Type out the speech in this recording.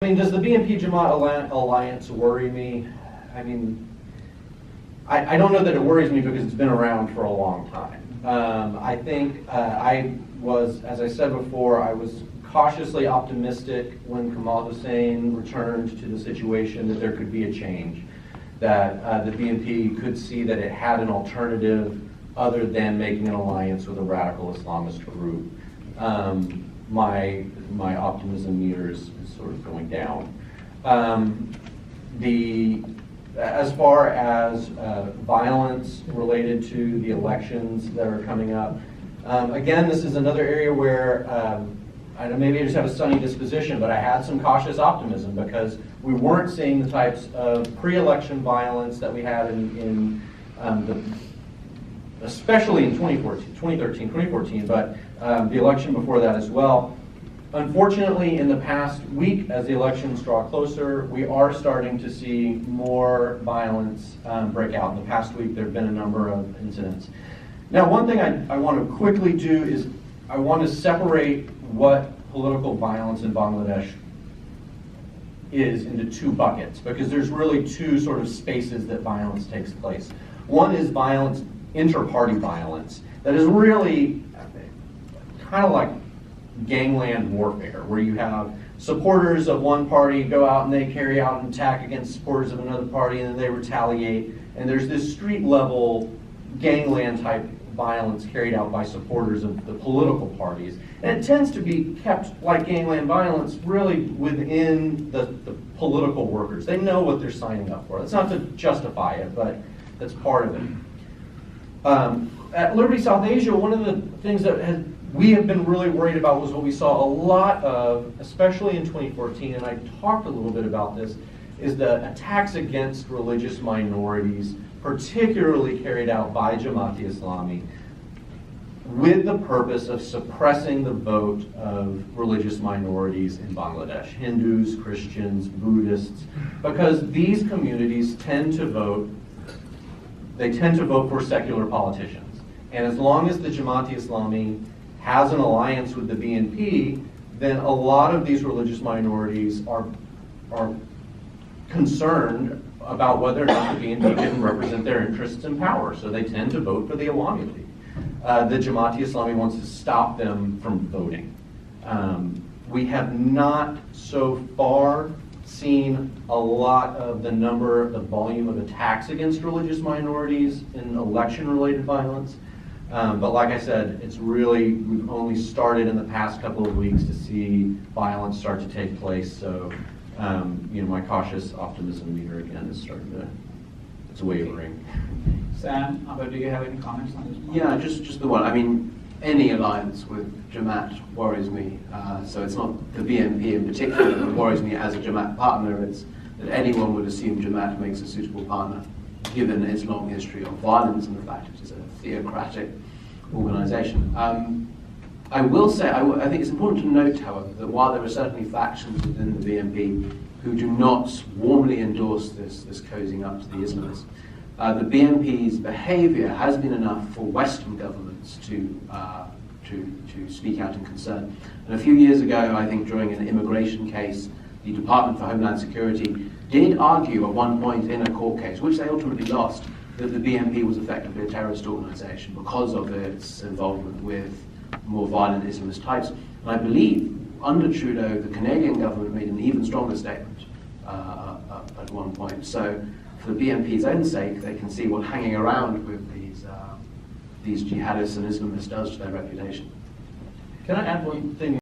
I mean, does the BNP Jamaat alliance worry me? I mean, I don't know that it worries me because it's been around for a long time. I think I was, as I said before, I was cautiously optimistic when Kamal Hussein returned to the situation that there could be a change, that the BNP could see that it had an alternative other than making an alliance with a radical Islamist group. My optimism meter is sort of going down. As far as violence related to the elections that are coming up, again, this is another area where I don't know, maybe I just have a sunny disposition, but I had some cautious optimism because we weren't seeing the types of pre-election violence that we had especially in 2013, 2014, but the election before that as well. Unfortunately, in the past week, as the elections draw closer, we are starting to see more violence break out. In the past week, there have been a number of incidents. Now, one thing I want to quickly do is I want to separate what political violence in Bangladesh is into two buckets, because there's really two sort of spaces that violence takes place. One is violence, inter-party violence, that is really kind of like gangland warfare, where you have supporters of one party go out and they carry out an attack against supporters of another party, and then they retaliate, and there's this street level gangland type violence carried out by supporters of the political parties. And it tends to be kept, like gangland violence, really within the political workers. They know what they're signing up for. That's not to justify it, but that's part of it. At Liberty South Asia, one of the things that we have been really worried about was what we saw a lot of, especially in 2014, and I talked a little bit about this, is the attacks against religious minorities, particularly carried out by Jamaat-e-Islami, with the purpose of suppressing the vote of religious minorities in Bangladesh, Hindus, Christians, Buddhists, because these communities tend to vote for secular politicians. And as long as the Jamaat-e-Islami has an alliance with the BNP, then a lot of these religious minorities are concerned about whether or not the BNP can represent their interests in power. So they tend to vote for the Awami League. The Jamaat-e-Islami wants to stop them from voting. We have not so far seen a lot of the volume of attacks against religious minorities in election-related violence. But like I said, we've only started in the past couple of weeks to see violence start to take place. So, my cautious optimism meter again is it's wavering. Sam, do you have any comments on this point? Yeah, just the one. I mean, any alliance with Jamaat worries me. So it's not the BNP in particular that worries me as a Jamaat partner. It's that anyone would assume Jamaat makes a suitable partner, given its long history of violence and the fact it is a theocratic organization. I will say, I think it's important to note, however, that while there are certainly factions within the BNP who do not warmly endorse this cozying up to the Islamists, the BNP's behavior has been enough for Western governments to speak out in concern. And a few years ago, I think during an immigration case, the Department for Homeland Security did argue at one point in a court case, which they ultimately lost, that the BNP was effectively a terrorist organization because of its involvement with more violent Islamist types. And I believe under Trudeau, the Canadian government made an even stronger statement at one point. So for the BNP's own sake, they can see what hanging around with these jihadists and Islamists does to their reputation. Can I add one thing?